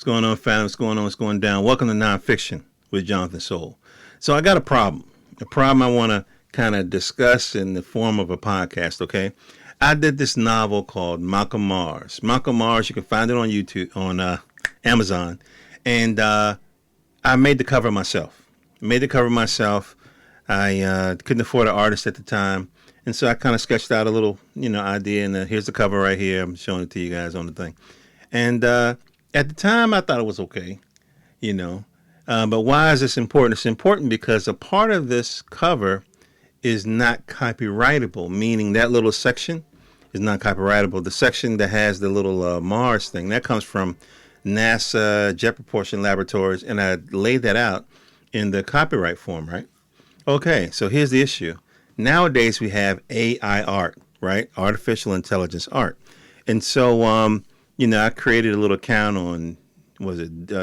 What's going on, family? What's going on? What's going down? Welcome to Nonfiction with Jonathan Soul. So I got a problem I want to kind of discuss in the form of a podcast, okay? I did this novel called Malcolm Mars. Malcolm Mars, you can find it on YouTube, on Amazon. And I made the cover myself. I couldn't afford an artist at the time. And so I kind of sketched out a little, idea. And here's the cover right here. I'm showing it to you guys on the thing. And at the time, I thought it was okay, But why is this important? It's important because a part of this cover is not copyrightable, meaning that little section is not copyrightable. The section that has the little Mars thing, that comes from NASA Jet Propulsion Laboratories, and I laid that out in the copyright form, right? Okay, so here's the issue. Nowadays, we have AI art, right? Artificial intelligence art. And so, I created a little account on,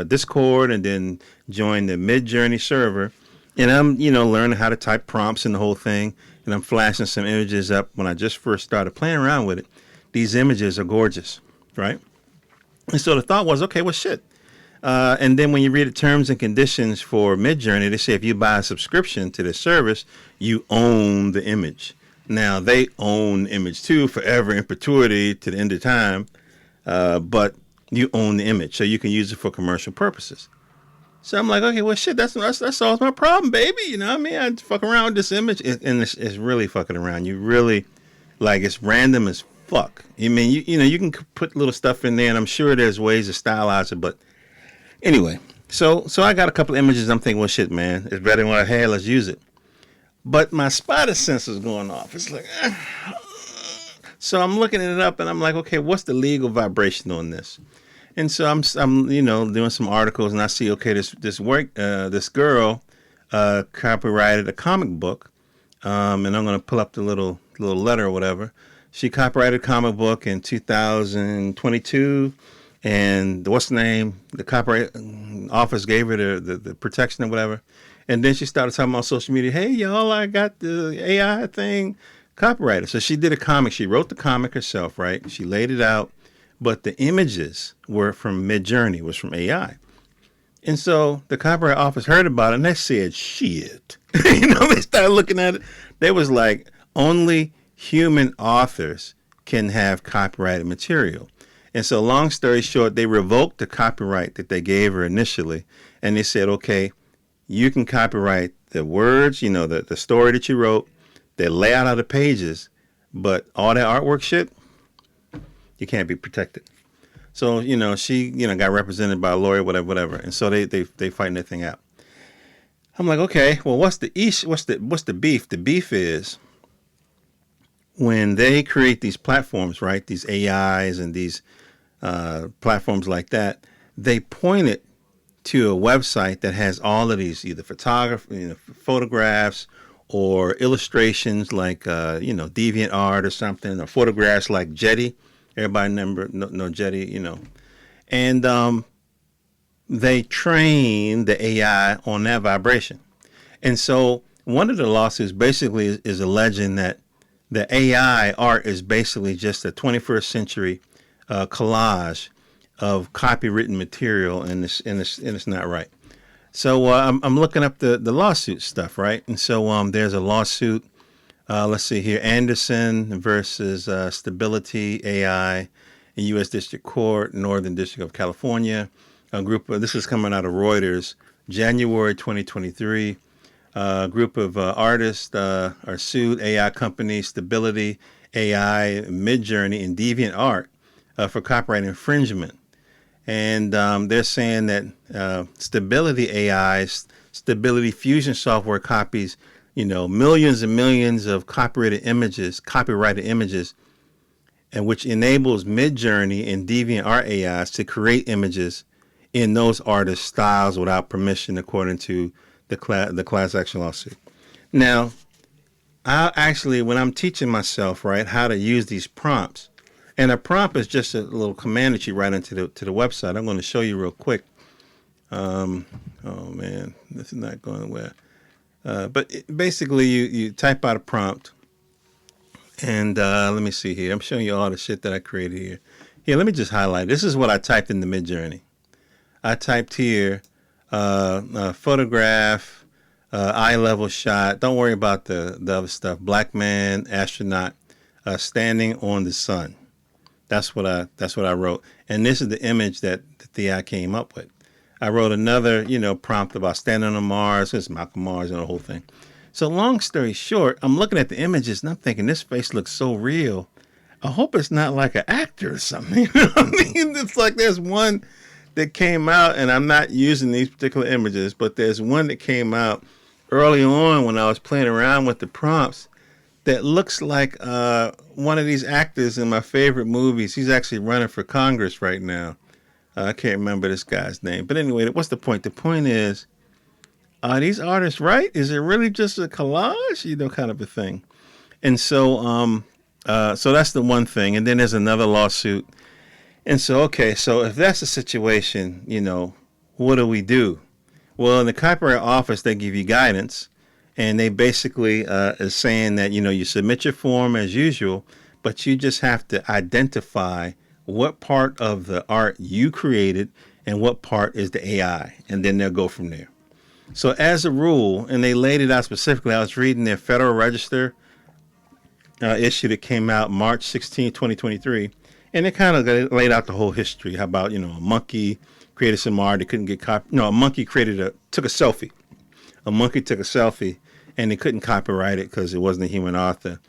Discord, and then joined the Midjourney server. And I'm, learning how to type prompts and the whole thing. And I'm flashing some images up when I just first started playing around with it. These images are gorgeous, right? And so the thought was, okay, well, shit. And then when you read the terms and conditions for Midjourney, they say if you buy a subscription to the service, you own the image. Now, they own the image too, forever in perpetuity to the end of time. But you own the image, so you can use it for commercial purposes. So I'm like, okay, well, shit, that solves my problem, baby. You know what I mean? I fuck around with this image, and it's really fucking around. You really, it's random as fuck. I mean, you can put little stuff in there, and I'm sure there's ways to stylize it, but anyway. So I got a couple of images. I'm thinking, well, shit, man, it's better than what I had. Let's use it. But my spider sense is going off. It's like, So I'm looking it up, and I'm like, okay, what's the legal vibration on this? And so I'm doing some articles, and I see, okay, this girl copyrighted a comic book, and I'm going to pull up the little letter or whatever. She copyrighted a comic book in 2022, and what's the name? The copyright office gave her the protection or whatever. And then she started talking about social media. Hey, y'all, I got the AI thing copyrighted. So she did a comic. She wrote the comic herself, right? She laid it out. But the images were from Midjourney, was from AI. And so the copyright office heard about it, and they said, shit. They started looking at it. They was like, only human authors can have copyrighted material. And so long story short, they revoked the copyright that they gave her initially. And they said, okay, you can copyright the words, the story that you wrote, the layout of the pages, but all that artwork shit, you can't be protected. So, she, got represented by a lawyer, whatever. And so they fighting that thing out. I'm like, okay, well, what's the beef? The beef is when they create these platforms, right? These AIs and these platforms like that, they point it to a website that has all of these either photographs or illustrations like, Deviant Art or something, or photographs like Jetty. Everybody know Jetty, And they train the AI on that vibration. And so one of the lawsuits basically is alleging that the AI art is basically just a 21st century collage of copywritten material, and it's not right. So I'm looking up the lawsuit stuff, right? And so there's a lawsuit. Let's see here. Anderson versus Stability AI in U.S. District Court, Northern District of California. This is coming out of Reuters, January 2023. A group of artists are sued AI company Stability AI, Midjourney, and Deviant Art for copyright infringement. And they're saying that Stability AI's Stability Fusion software copies millions and millions of copyrighted images, and which enables Midjourney and Deviant Art AIs to create images in those artists' styles without permission, according to the class action lawsuit. Now, when I'm teaching myself, right, how to use these prompts, and a prompt is just a little command that you write into the website. I'm going to show you real quick. Oh man, this is not going well. But basically, you type out a prompt, and let me see here. I'm showing you all the shit that I created here. Here, let me just highlight. This is what I typed in the Midjourney. I typed here, photograph, eye level shot. Don't worry about the other stuff. Black man, astronaut, standing on the sun. That's what I wrote. And this is the image that the AI came up with. I wrote another, prompt about standing on Mars. It's Malcolm Mars and the whole thing. So long story short, I'm looking at the images and I'm thinking this face looks so real. I hope it's not like an actor or something. You know what I mean? It's like there's one that came out, and I'm not using these particular images, but there's one that came out early on when I was playing around with the prompts that looks like one of these actors in my favorite movies. He's actually running for Congress right now. I can't remember this guy's name. But anyway, what's the point? The point is, are these artists right? Is it really just a collage? Kind of a thing. And so that's the one thing. And then there's another lawsuit. And so, okay, so if that's the situation, what do we do? Well, in the Copyright Office, they give you guidance. And they basically is saying that, you submit your form as usual, but you just have to identify what part of the art you created and what part is the AI. And then they'll go from there. So as a rule, and they laid it out specifically, I was reading their Federal Register issue that came out March 16, 2023. And it kind of laid out the whole history. How about, a monkey created some art that couldn't get copied. No, a monkey took a selfie. A monkey took a selfie and they couldn't copyright it because it wasn't a human author.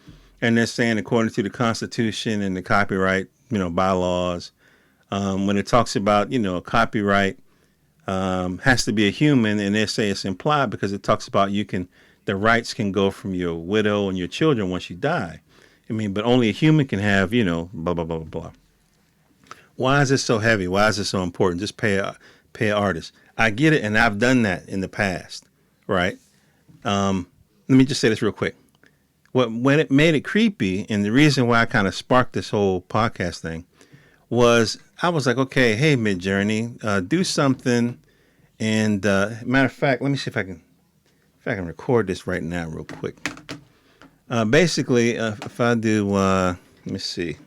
And they're saying according to the Constitution and the copyright, bylaws, when it talks about, copyright has to be a human, and they say it's implied because it talks about the rights can go from your widow and your children once you die. But only a human can have, blah, blah, blah, blah, blah. Why is this so heavy? Why is this so important? Just pay an artist. I get it, and I've done that in the past, right? Let me just say this real quick. When it made it creepy, and the reason why I kind of sparked this whole podcast thing was I was like, okay, hey, Midjourney, do something. And matter of fact, let me see if I can record this right now real quick. Basically, if I do, let me see,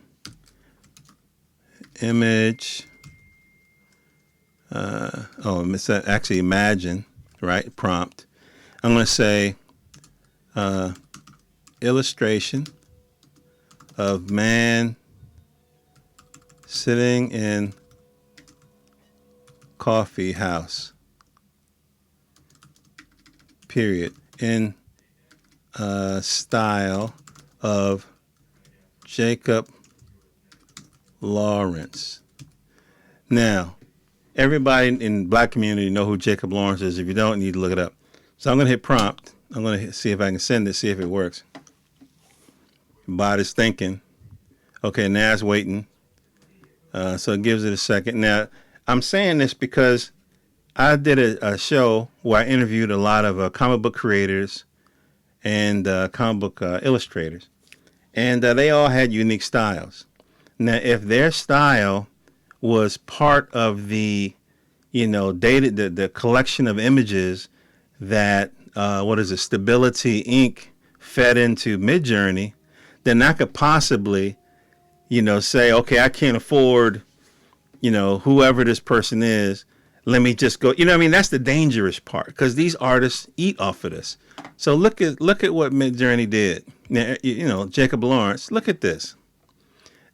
image, it's actually imagine, right, prompt. I'm going to say illustration of man sitting in coffee house, period, in style of Jacob Lawrence. Now, everybody in Black community know who Jacob Lawrence is. If you don't, you need to look it up. So I'm going to hit prompt. I'm going to see if I can send it, see if it works. Bot is thinking. Okay, now it's waiting. So it gives it a second. Now, I'm saying this because I did a show where I interviewed a lot of comic book creators and comic book illustrators. And they all had unique styles. Now, if their style was part of the, data, the collection of images that, Stability Inc. fed into Midjourney, then I could possibly, say, okay, I can't afford, whoever this person is. Let me just go. That's the dangerous part because these artists eat off of this. So look at what Midjourney did. Now, Jacob Lawrence. Look at this.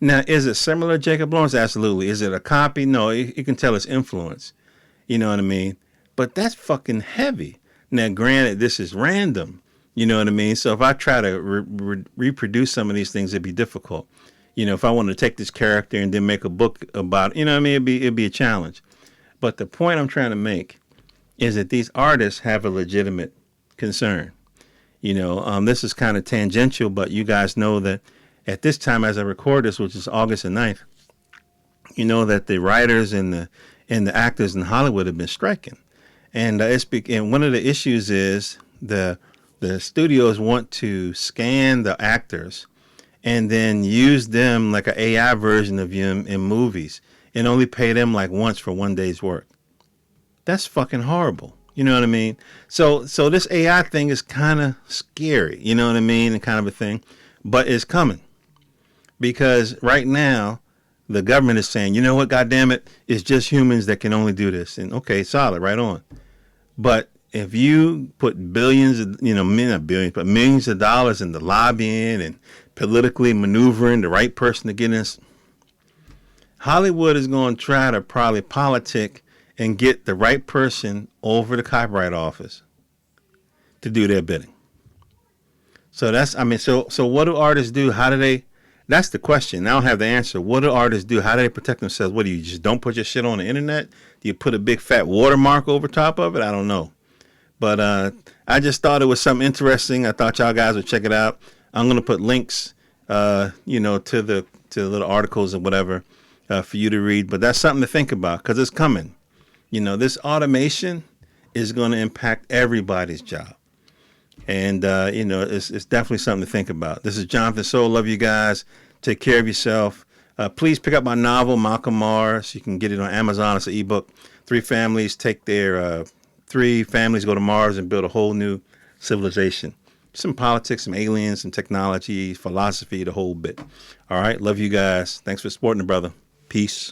Now, is it similar to Jacob Lawrence? Absolutely. Is it a copy? No, you can tell it's influence. You know what I mean? But that's fucking heavy. Now, granted, this is random. You know what I mean? So if I try to reproduce some of these things, it'd be difficult. If I wanted to take this character and then make a book about it, it'd be a challenge. But the point I'm trying to make is that these artists have a legitimate concern. This is kind of tangential, but you guys know that at this time, as I record this, which is August the 9th, that the writers and the actors in Hollywood have been striking. And and one of the issues is the studios want to scan the actors and then use them like an AI version of them in movies and only pay them like once for one day's work. That's fucking horrible. You know what I mean? So this AI thing is kind of scary, you know what I mean? And kind of a thing, but it's coming because right now the government is saying, you know what, God damn it, it's just humans that can only do this. And okay, solid, right on. But if you put billions, of, not billions, but millions of dollars into lobbying and politically maneuvering the right person to get in, Hollywood is going to try to probably politic and get the right person over the copyright office to do their bidding. So so what do artists do? How do they? That's the question. I don't have the answer. What do artists do? How do they protect themselves? What do you just don't put your shit on the internet? Do you put a big fat watermark over top of it? I don't know. But I just thought it was something interesting. I thought y'all guys would check it out. I'm gonna put links, to the little articles and whatever for you to read. But that's something to think about because it's coming. This automation is going to impact everybody's job. And, it's definitely something to think about. This is Jonathan Soul. Love you guys. Take care of yourself. Please pick up my novel, Malcolm Mars. You can get it on Amazon. It's an ebook. 3 families go to Mars and build a whole new civilization. Some politics, some aliens, some technology, philosophy, the whole bit. All right. Love you guys. Thanks for supporting the brother. Peace.